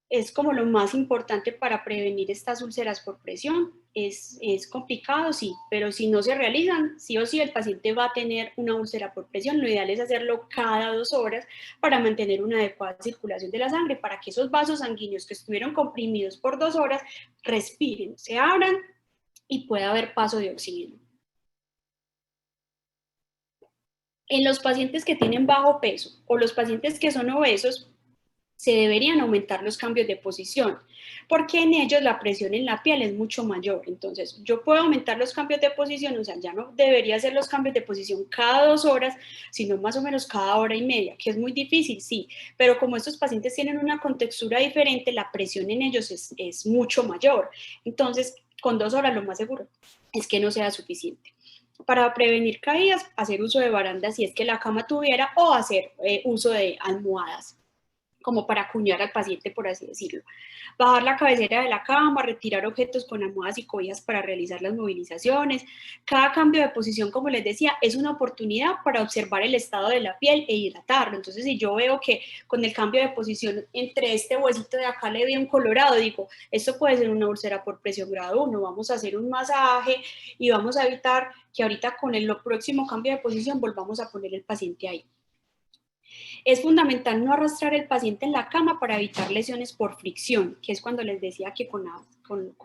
es como lo más importante para prevenir estas úlceras por presión. Es complicado, sí, pero si no se realizan, sí o sí el paciente va a tener una úlcera por presión. Lo ideal es hacerlo cada 2 horas para mantener una adecuada circulación de la sangre, para que esos vasos sanguíneos que estuvieron comprimidos por 2 horas respiren, se abran y pueda haber paso de oxígeno. En los pacientes que tienen bajo peso o los pacientes que son obesos, se deberían aumentar los cambios de posición, porque en ellos la presión en la piel es mucho mayor. Entonces, yo puedo aumentar los cambios de posición, o sea, ya no debería hacer los cambios de posición cada 2 horas, sino más o menos cada hora y media, que es muy difícil, sí, pero como estos pacientes tienen una contextura diferente, la presión en ellos es mucho mayor. Entonces, con 2 horas lo más seguro es que no sea suficiente. Para prevenir caídas, hacer uso de barandas si es que la cama tuviera, o hacer uso de almohadas como para acuñar al paciente, por así decirlo. Bajar la cabecera de la cama, retirar objetos con almohadas y cobijas para realizar las movilizaciones. Cada cambio de posición, como les decía, es una oportunidad para observar el estado de la piel e hidratarlo. Entonces, si yo veo que con el cambio de posición entre este huesito de acá le veo un colorado, digo, esto puede ser una úlcera por presión grado 1, vamos a hacer un masaje y vamos a evitar que ahorita con el próximo cambio de posición volvamos a poner el paciente ahí. Es fundamental no arrastrar el paciente en la cama para evitar lesiones por fricción, que es cuando les decía que con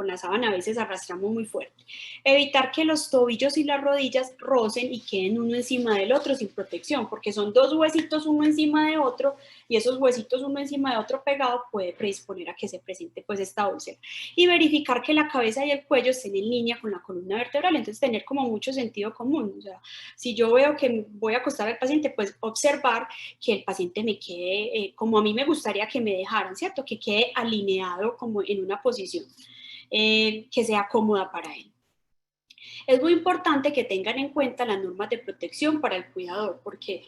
la sábana a veces arrastramos muy fuerte. Evitar que los tobillos y las rodillas rocen y queden uno encima del otro sin protección, porque son 2 huesitos uno encima de otro y esos huesitos uno encima de otro pegado puede predisponer a que se presente pues esta úlcera. Y verificar que la cabeza y el cuello estén en línea con la columna vertebral, entonces tener como mucho sentido común. O sea, si yo veo que voy a acostar al paciente, pues observar que el paciente me quede como a mí me gustaría que me dejaran, ¿cierto? Que quede alineado como en una posición que sea cómoda para él. Es muy importante que tengan en cuenta las normas de protección para el cuidador, porque,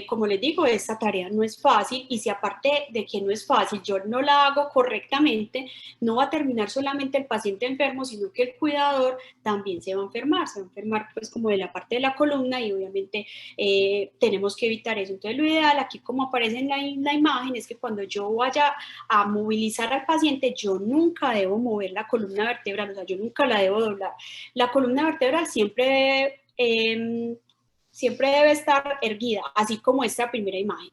como les digo, esta tarea no es fácil y si aparte de que no es fácil, yo no la hago correctamente, no va a terminar solamente el paciente enfermo, sino que el cuidador también se va a enfermar pues como de la parte de la columna y obviamente tenemos que evitar eso. Entonces lo ideal aquí como aparece en la imagen es que cuando yo vaya a movilizar al paciente, yo nunca debo mover la columna vertebral, o sea, yo nunca la debo doblar. La columna vertebral siempre debe estar erguida, así como esta primera imagen,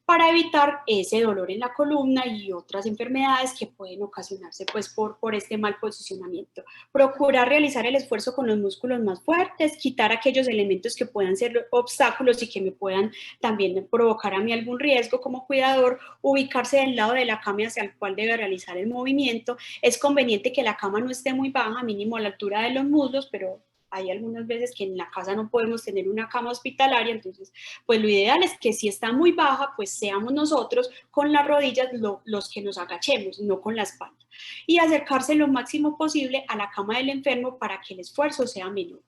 para evitar ese dolor en la columna y otras enfermedades que pueden ocasionarse pues por este mal posicionamiento. Procurar realizar el esfuerzo con los músculos más fuertes, quitar aquellos elementos que puedan ser obstáculos y que me puedan también provocar a mí algún riesgo como cuidador, ubicarse del lado de la cama hacia el cual debe realizar el movimiento. Es conveniente que la cama no esté muy baja, mínimo a la altura de los muslos, pero hay algunas veces que en la casa no podemos tener una cama hospitalaria, entonces pues lo ideal es que si está muy baja, pues seamos nosotros con las rodillas los que nos agachemos, no con la espalda. Y acercarse lo máximo posible a la cama del enfermo para que el esfuerzo sea menor.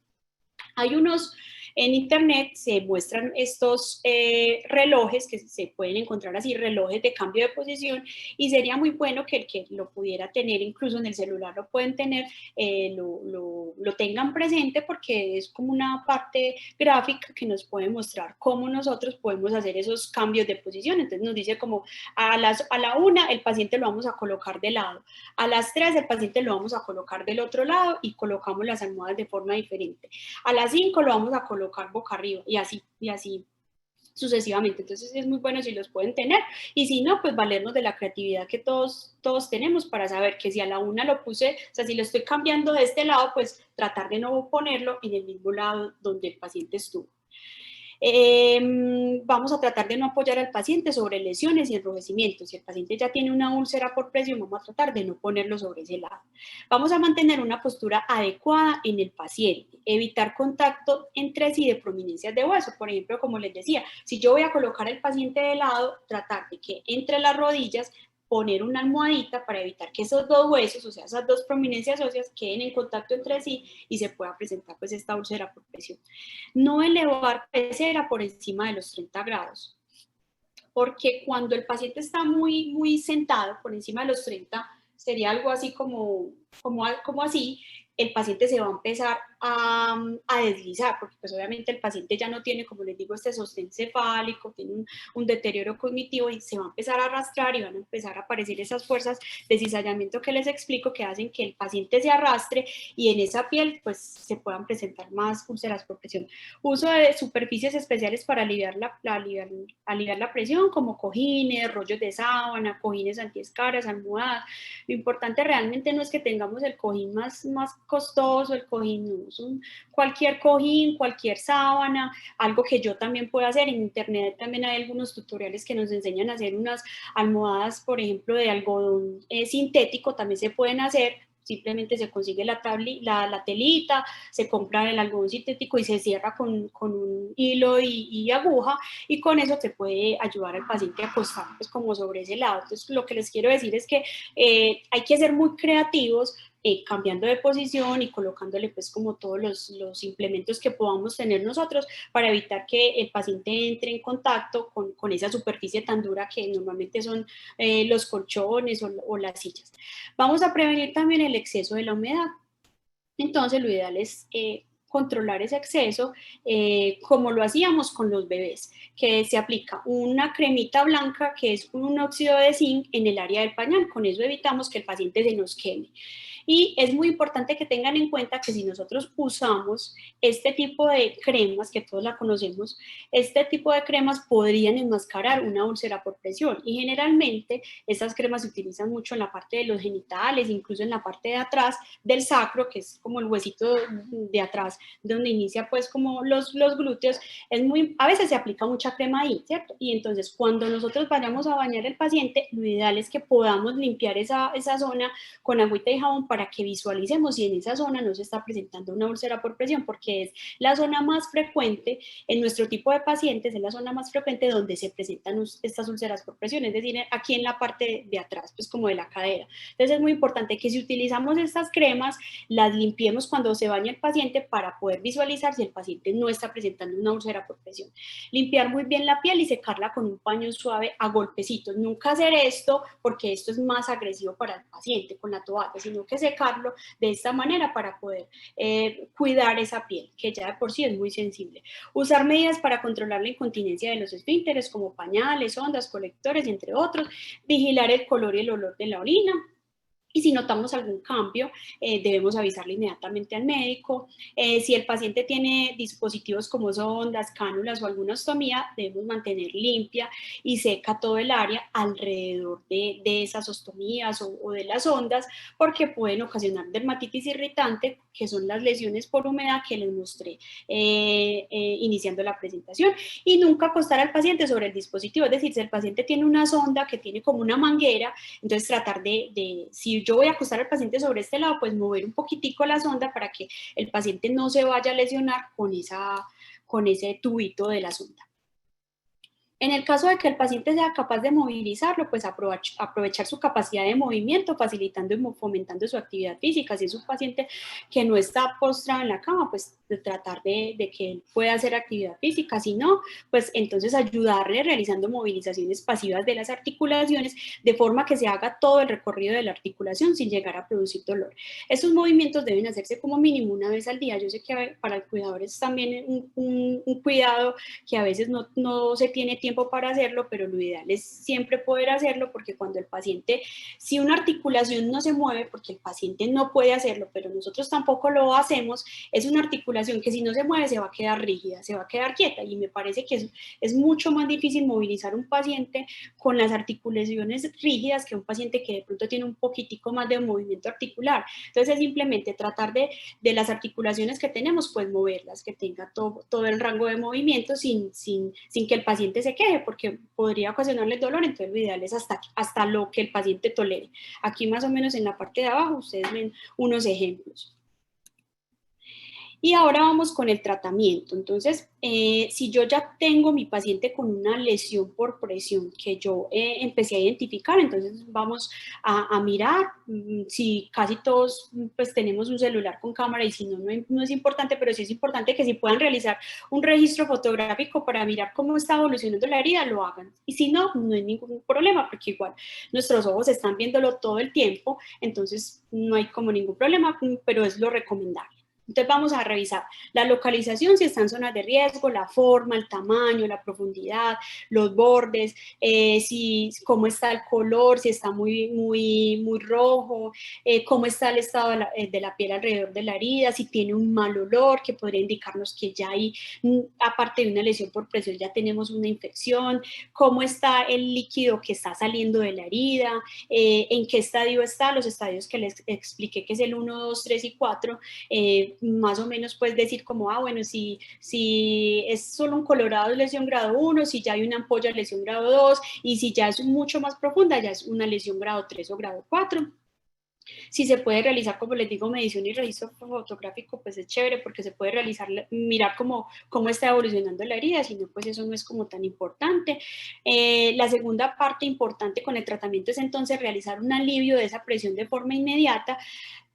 Hay unos, en internet se muestran estos relojes que se pueden encontrar así, relojes de cambio de posición, y sería muy bueno que el que lo pudiera tener, incluso en el celular lo pueden tener, lo tengan presente porque es como una parte gráfica que nos puede mostrar cómo nosotros podemos hacer esos cambios de posición. Entonces nos dice como a la 1 el paciente lo vamos a colocar de lado, a las 3 el paciente lo vamos a colocar del otro lado y colocamos las almohadas de forma diferente. A las 5 lo vamos a colocar boca arriba y así sucesivamente. Entonces es muy bueno si los pueden tener y si no, pues valernos de la creatividad que todos tenemos para saber que si a la 1 lo puse, o sea, si lo estoy cambiando de este lado, pues tratar de no ponerlo en el mismo lado donde el paciente estuvo. Vamos a tratar de no apoyar al paciente sobre lesiones y enrojecimientos. Si el paciente ya tiene una úlcera por presión, vamos a tratar de no ponerlo sobre ese lado. Vamos a mantener una postura adecuada en el paciente, evitar contacto entre sí de prominencias de hueso. Por ejemplo, como les decía, si yo voy a colocar al paciente de lado, tratar de que entre las rodillas poner una almohadita para evitar que esos dos huesos, o sea, esas dos prominencias óseas queden en contacto entre sí y se pueda presentar pues esta úlcera por presión. No elevar cabecera por encima de los 30 grados, porque cuando el paciente está muy sentado por encima de los 30, sería algo así como así, el paciente se va a empezar a deslizar, porque pues obviamente el paciente ya no tiene, como les digo, este sostén cefálico, tiene un deterioro cognitivo y se va a empezar a arrastrar y van a empezar a aparecer esas fuerzas de cizallamiento que les explico que hacen que el paciente se arrastre y en esa piel pues se puedan presentar más úlceras por presión. Uso de superficies especiales para aliviar la presión, como cojines, rollos de sábana, cojines antiescaras, almohadas. Lo importante realmente no es que tengamos el cojín más costoso, el cojín no, cualquier cojín, cualquier sábana, algo que yo también puedo hacer. En internet también hay algunos tutoriales que nos enseñan a hacer unas almohadas, por ejemplo, de algodón sintético, también se pueden hacer. Simplemente se consigue la telita, se compra el algodón sintético y se cierra con un hilo y aguja, y con eso se puede ayudar al paciente a acostar pues como sobre ese lado. Entonces lo que les quiero decir es que hay que ser muy creativos, cambiando de posición y colocándole pues como todos los implementos que podamos tener nosotros para evitar que el paciente entre en contacto con esa superficie tan dura que normalmente son los colchones o las sillas. Vamos a prevenir también el exceso de la humedad. Entonces lo ideal es controlar ese exceso como lo hacíamos con los bebés, que se aplica una cremita blanca que es un óxido de zinc en el área del pañal. Con eso evitamos que el paciente se nos queme. Y es muy importante que tengan en cuenta que si nosotros usamos este tipo de cremas, que todos la conocemos, este tipo de cremas podrían enmascarar una úlcera por presión. Y generalmente estas cremas se utilizan mucho en la parte de los genitales, incluso en la parte de atrás del sacro, que es como el huesito de atrás, donde inicia pues como los glúteos. A veces se aplica mucha crema ahí, ¿cierto? Y entonces cuando nosotros vayamos a bañar al paciente, lo ideal es que podamos limpiar esa zona con agüita y jabón para que visualicemos si en esa zona no se está presentando una úlcera por presión, porque es la zona más frecuente en nuestro tipo de pacientes, es la zona más frecuente donde se presentan estas úlceras por presión, es decir, aquí en la parte de atrás, pues como de la cadera. Entonces es muy importante que si utilizamos estas cremas, las limpiemos cuando se baña el paciente para poder visualizar si el paciente no está presentando una úlcera por presión. Limpiar muy bien la piel y secarla con un paño suave a golpecitos. Nunca hacer esto porque esto es más agresivo para el paciente con la toalla, sino que secarlo de esta manera para poder cuidar esa piel, que ya de por sí es muy sensible. Usar medidas para controlar la incontinencia de los esfínteres, como pañales, sondas, colectores, entre otros. Vigilar el color y el olor de la orina. Y si notamos algún cambio, debemos avisarle inmediatamente al médico. Si el paciente tiene dispositivos como sondas, cánulas o alguna ostomía, debemos mantener limpia y seca todo el área alrededor de esas ostomías o de las sondas, porque pueden ocasionar dermatitis irritante, que son las lesiones por humedad que les mostré iniciando la presentación. Y nunca acostar al paciente sobre el dispositivo, es decir, si el paciente tiene una sonda que tiene como una manguera, entonces tratar si yo voy a acostar al paciente sobre este lado, pues mover un poquitico la sonda para que el paciente no se vaya a lesionar con ese tubito de la sonda. En el caso de que el paciente sea capaz de movilizarlo, pues aprovechar su capacidad de movimiento, facilitando y fomentando su actividad física. Si es un paciente que no está postrado en la cama, pues de tratar de que él pueda hacer actividad física. Si no, pues entonces ayudarle realizando movilizaciones pasivas de las articulaciones, de forma que se haga todo el recorrido de la articulación sin llegar a producir dolor. Estos movimientos deben hacerse como mínimo una vez al día. Yo sé que para el cuidador es también un cuidado que a veces no se tiene tiempo para hacerlo, pero lo ideal es siempre poder hacerlo, porque cuando el paciente, si una articulación no se mueve, porque el paciente no puede hacerlo, pero nosotros tampoco lo hacemos, es una articulación que si no se mueve se va a quedar rígida, se va a quedar quieta, y me parece que es mucho más difícil movilizar un paciente con las articulaciones rígidas que un paciente que de pronto tiene un poquitico más de movimiento articular. Entonces es simplemente tratar de las articulaciones que tenemos, pues moverlas, que tenga todo el rango de movimiento sin que el paciente se queje, porque podría ocasionarle dolor. Entonces lo ideal es hasta lo que el paciente tolere. Aquí más o menos en la parte de abajo ustedes ven unos ejemplos. Y ahora vamos con el tratamiento. Entonces, si yo ya tengo mi paciente con una lesión por presión que yo empecé a identificar, entonces vamos a mirar si casi todos pues tenemos un celular con cámara, y si no es importante, pero sí es importante que si puedan realizar un registro fotográfico para mirar cómo está evolucionando la herida, lo hagan. Y si no, no hay ningún problema, porque igual nuestros ojos están viéndolo todo el tiempo, entonces no hay como ningún problema, pero es lo recomendable. Entonces vamos a revisar la localización, si está en zonas de riesgo, la forma, el tamaño, la profundidad, los bordes, cómo está el color, si está muy rojo, cómo está el estado de la piel alrededor de la herida, si tiene un mal olor que podría indicarnos que ya hay, aparte de una lesión por presión, ya tenemos una infección, cómo está el líquido que está saliendo de la herida, en qué estadio está, los estadios que les expliqué, que es el 1, 2, 3 y 4, más o menos puedes decir como, bueno, si es solo un colorado de lesión grado 1, si ya hay una ampolla de lesión grado 2, y si ya es mucho más profunda, ya es una lesión grado 3 o grado 4. Si se puede realizar, como les digo, medición y registro fotográfico, pues es chévere, porque se puede realizar, mirar cómo está evolucionando la herida, si no, pues eso no es como tan importante. La segunda parte importante con el tratamiento es entonces realizar un alivio de esa presión de forma inmediata,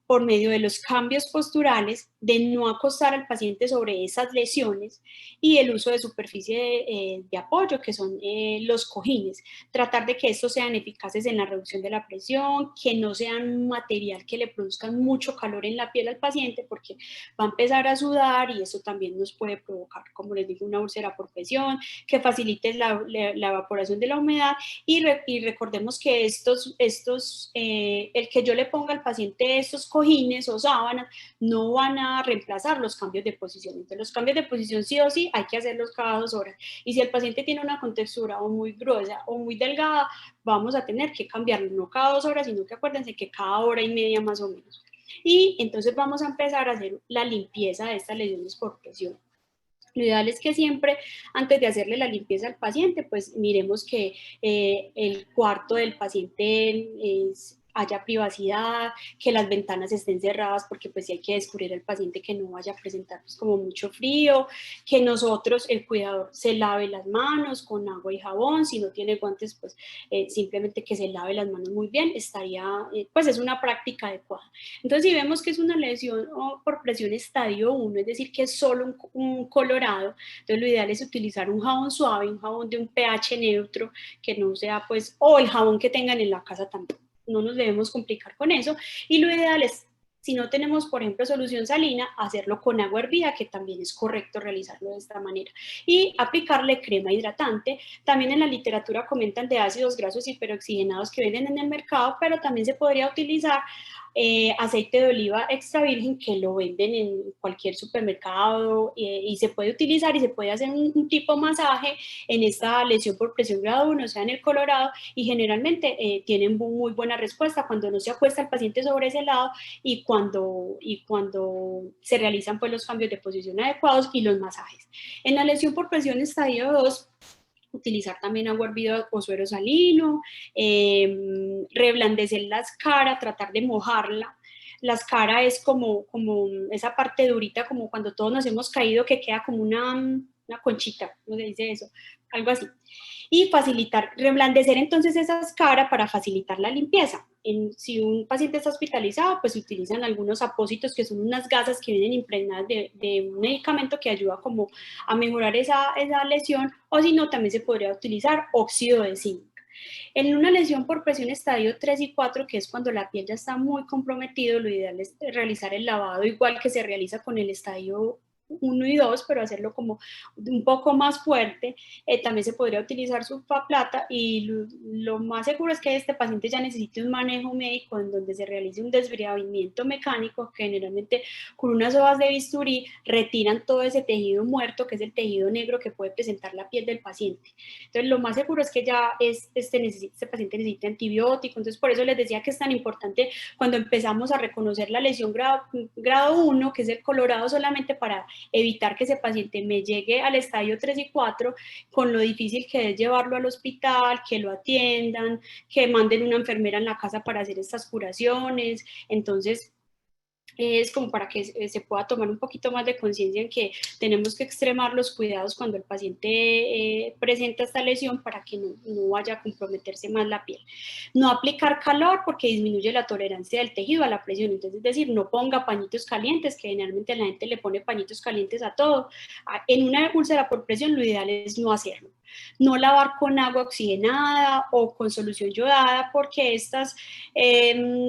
por medio de los cambios posturales, de no acostar al paciente sobre esas lesiones, y el uso de superficie de apoyo, que son los cojines. Tratar de que estos sean eficaces en la reducción de la presión, que no sean material que le produzcan mucho calor en la piel al paciente, porque va a empezar a sudar y eso también nos puede provocar, como les digo, una úlcera por presión, que facilite la evaporación de la humedad, y recordemos que el que yo le ponga al paciente estos cojines o sábanas no van a reemplazar los cambios de posición. Entonces los cambios de posición sí o sí hay que hacerlos cada 2 horas, y si el paciente tiene una contextura o muy gruesa o muy delgada, vamos a tener que cambiarlo no cada 2 horas, sino que acuérdense que cada hora y media más o menos. Y entonces vamos a empezar a hacer la limpieza de estas lesiones por presión. Lo ideal es que siempre, antes de hacerle la limpieza al paciente, pues miremos que el cuarto del paciente haya privacidad, que las ventanas estén cerradas, porque pues sí hay que descubrir al paciente que no vaya a presentar pues, como mucho frío, que nosotros, el cuidador, se lave las manos con agua y jabón, si no tiene guantes, pues simplemente que se lave las manos muy bien, estaría, pues es una práctica adecuada. Entonces, si vemos que es una lesión por presión estadio 1, es decir, que es solo un colorado, entonces lo ideal es utilizar un jabón suave, un jabón de un pH neutro, que no sea pues, o el jabón que tengan en la casa también. No nos debemos complicar con eso. Y lo ideal es, si no tenemos, por ejemplo, solución salina, hacerlo con agua hervida, que también es correcto realizarlo de esta manera. Y aplicarle crema hidratante. También en la literatura comentan de ácidos grasos hiperoxigenados que venden en el mercado, pero también se podría utilizar aceite de oliva extra virgen, que lo venden en cualquier supermercado, y se puede utilizar y se puede hacer un tipo masaje en esta lesión por presión grado 1, o sea, en el colorado, y generalmente tienen muy buena respuesta cuando no se acuesta el paciente sobre ese lado y cuando se realizan pues los cambios de posición adecuados y los masajes. En la lesión por presión estadio 2, utilizar también agua hervida o suero salino, reblandecer la escara, tratar de mojarla. La escara es como esa parte durita, como cuando todos nos hemos caído, que queda como una conchita, ¿cómo se dice eso? Algo así. Y facilitar, reblandecer entonces esa escara para facilitar la limpieza. Si un paciente está hospitalizado, pues utilizan algunos apósitos, que son unas gasas que vienen impregnadas de un medicamento que ayuda como a mejorar esa lesión, o si no, también se podría utilizar óxido de zinc. En una lesión por presión estadio 3 y 4, que es cuando la piel ya está muy comprometida, lo ideal es realizar el lavado igual que se realiza con el estadio 1 y 2, pero hacerlo como un poco más fuerte. También se podría utilizar sulfaplata, y lo más seguro es que este paciente ya necesite un manejo médico en donde se realice un desbridamiento mecánico, que generalmente con unas hojas de bisturí retiran todo ese tejido muerto, que es el tejido negro que puede presentar la piel del paciente. Entonces, lo más seguro es que ya este paciente necesite antibiótico. Entonces, por eso les decía que es tan importante cuando empezamos a reconocer la lesión grado 1, que es el colorado, solamente para evitar que ese paciente me llegue al estadio 3 y 4 con lo difícil que es llevarlo al hospital, que lo atiendan, que manden una enfermera en la casa para hacer estas curaciones. Entonces, es como para que se pueda tomar un poquito más de conciencia en que tenemos que extremar los cuidados cuando el paciente presenta esta lesión, para que no vaya a comprometerse más la piel. No aplicar calor, porque disminuye la tolerancia del tejido a la presión. Entonces, es decir, no ponga pañitos calientes, que generalmente la gente le pone pañitos calientes a todo. En una úlcera por presión, lo ideal es no hacerlo. No lavar con agua oxigenada o con solución yodada, porque estas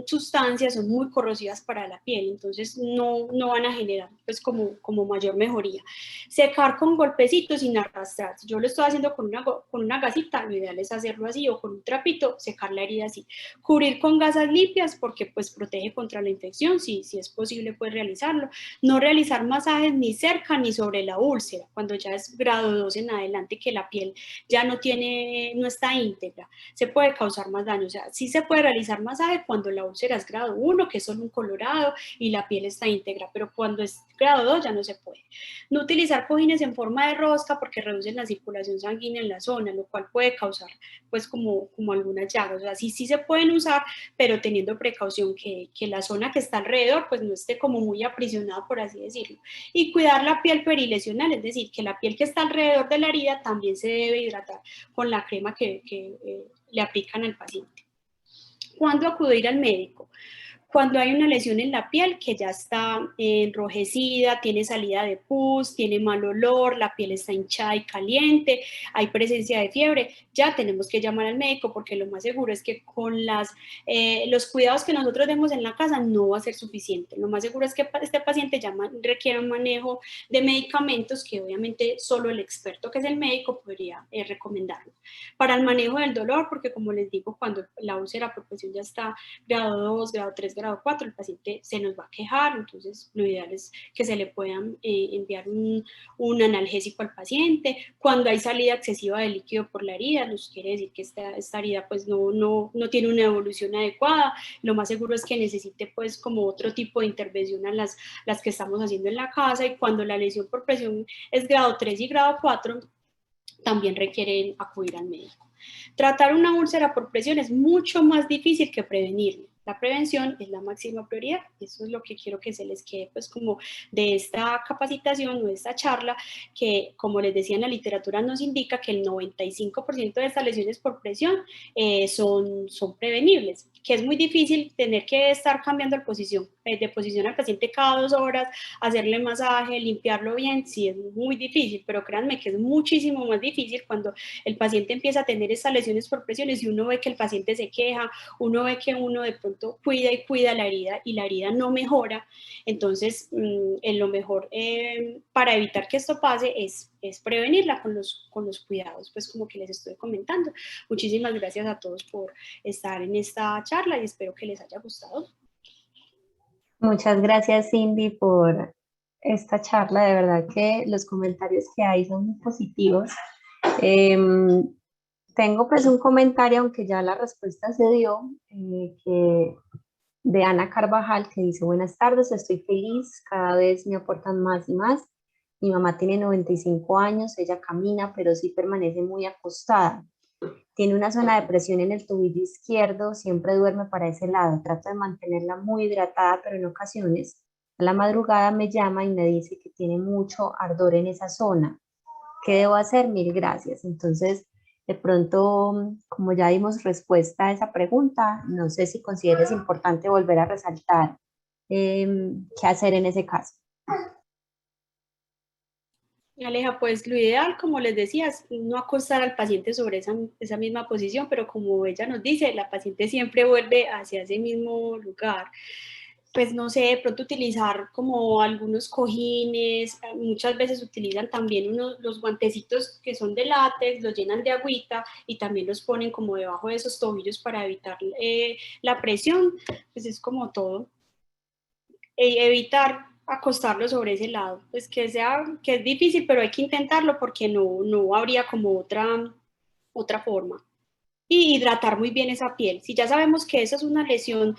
sustancias son muy corrosivas para la piel, entonces no van a generar pues como mayor mejoría. Secar con golpecitos sin arrastrar. Si yo lo estoy haciendo con una gasita, lo ideal es hacerlo así, o con un trapito, secar la herida así. Cubrir con gasas limpias, porque pues protege contra la infección, si es posible pues realizarlo. No realizar masajes ni cerca ni sobre la úlcera, cuando ya es grado 2 en adelante, que la piel ya no está íntegra, se puede causar más daño. O sea, sí se puede realizar masaje cuando la úlcera es grado 1, que es solo un colorado y la piel está íntegra, pero cuando es grado 2 ya no se puede. No utilizar cojines en forma de rosca, porque reducen la circulación sanguínea en la zona, lo cual puede causar pues como algunas llagas. O sea, sí se pueden usar, pero teniendo precaución, que la zona que está alrededor pues no esté como muy aprisionada, por así decirlo. Y cuidar la piel perilesional, es decir, que la piel que está alrededor de la herida también se debe hidratar con la crema que le aplican al paciente. ¿Cuándo acudir al médico? Cuando hay una lesión en la piel que ya está enrojecida, tiene salida de pus, tiene mal olor, la piel está hinchada y caliente, hay presencia de fiebre, ya tenemos que llamar al médico, porque lo más seguro es que con los cuidados que nosotros demos en la casa no va a ser suficiente. Lo más seguro es que este paciente ya requiera un manejo de medicamentos, que obviamente solo el experto, que es el médico, podría recomendarlo. Para el manejo del dolor, porque como les digo, cuando la úlcera por presión ya está grado 2, grado 3, grado 4, el paciente se nos va a quejar. Entonces lo ideal es que se le puedan enviar un analgésico al paciente. Cuando hay salida excesiva de líquido por la herida, nos quiere decir que esta herida pues no tiene una evolución adecuada. Lo más seguro es que necesite pues como otro tipo de intervención a las que estamos haciendo en la casa. Y cuando la lesión por presión es grado 3 y grado 4, también requieren acudir al médico. Tratar una úlcera por presión es mucho más difícil que prevenirla. La prevención es la máxima prioridad. Eso es lo que quiero que se les quede, pues, como de esta capacitación o de esta charla, que, como les decía, en la literatura nos indica que el 95% de estas lesiones por presión son prevenibles, que es muy difícil tener que estar cambiando de posición al paciente cada 2 horas, hacerle masaje, limpiarlo bien, sí es muy difícil, pero créanme que es muchísimo más difícil cuando el paciente empieza a tener estas lesiones por presiones y uno ve que el paciente se queja, uno ve que uno de pronto cuida y cuida la herida y la herida no mejora. Entonces, en lo mejor para evitar que esto pase es prevenirla con los cuidados, pues como que les estoy comentando. Muchísimas gracias a todos por estar en esta charla y espero que les haya gustado. Muchas gracias, Cindy, por esta charla. De verdad que los comentarios que hay son muy positivos. Tengo pues un comentario, aunque ya la respuesta se dio, que de Ana Carvajal, que dice: buenas tardes, estoy feliz, cada vez me aportan más y más. Mi mamá tiene 95 años, ella camina, pero sí permanece muy acostada. Tiene una zona de presión en el tobillo izquierdo, siempre duerme para ese lado. Trato de mantenerla muy hidratada, pero en ocasiones a la madrugada me llama y me dice que tiene mucho ardor en esa zona. ¿Qué debo hacer? Mil gracias. Entonces, de pronto, como ya dimos respuesta a esa pregunta, no sé si consideres importante volver a resaltar qué hacer en ese caso. Aleja, pues lo ideal, como les decía, es no acostar al paciente sobre esa misma posición, pero como ella nos dice, la paciente siempre vuelve hacia ese mismo lugar. Pues no sé, de pronto utilizar como algunos cojines, muchas veces utilizan también los guantecitos que son de látex, los llenan de agüita y también los ponen como debajo de esos tobillos para evitar la presión, pues es como todo. Evitar acostarlo sobre ese lado, pues que es difícil, pero hay que intentarlo porque no habría como otra forma. Y hidratar muy bien esa piel. Si ya sabemos que esa es una lesión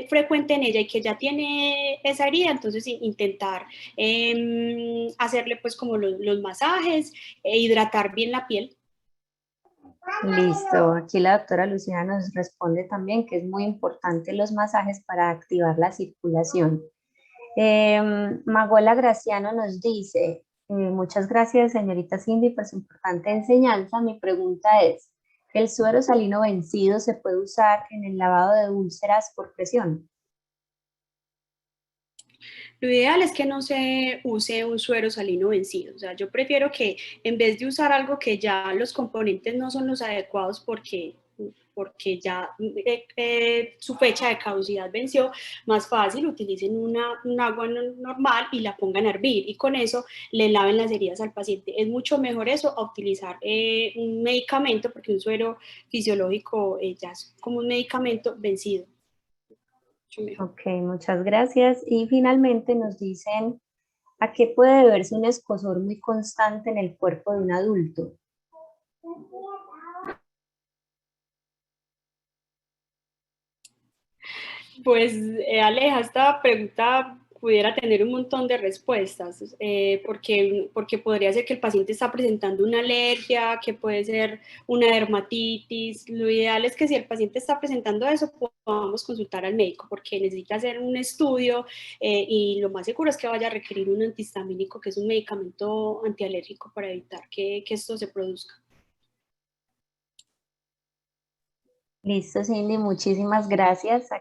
frecuente en ella y que ya tiene esa herida, entonces intentar hacerle pues como los masajes e hidratar bien la piel. Listo. Aquí la doctora Lucía nos responde también que es muy importante los masajes para activar la circulación. Magola Graciano nos dice: muchas gracias, señorita Cindy, por su importante enseñanza. Mi pregunta es: ¿el suero salino vencido se puede usar en el lavado de úlceras por presión? Lo ideal es que no se use un suero salino vencido. O sea, yo prefiero que en vez de usar algo que ya los componentes no son los adecuados porque ya su fecha de caducidad venció, más fácil utilicen un agua normal y la pongan a hervir y con eso le laven las heridas al paciente. Es mucho mejor eso a utilizar un medicamento, porque un suero fisiológico ya es como un medicamento vencido. Mucho mejor. Ok, muchas gracias. Y finalmente nos dicen: ¿a qué puede deberse un escozor muy constante en el cuerpo de un adulto? Pues Aleja, esta pregunta pudiera tener un montón de respuestas, porque podría ser que el paciente está presentando una alergia, que puede ser una dermatitis. Lo ideal es que si el paciente está presentando eso, podamos consultar al médico, porque necesita hacer un estudio y lo más seguro es que vaya a requerir un antihistamínico, que es un medicamento antialérgico para evitar que esto se produzca. Listo, Cindy, muchísimas gracias.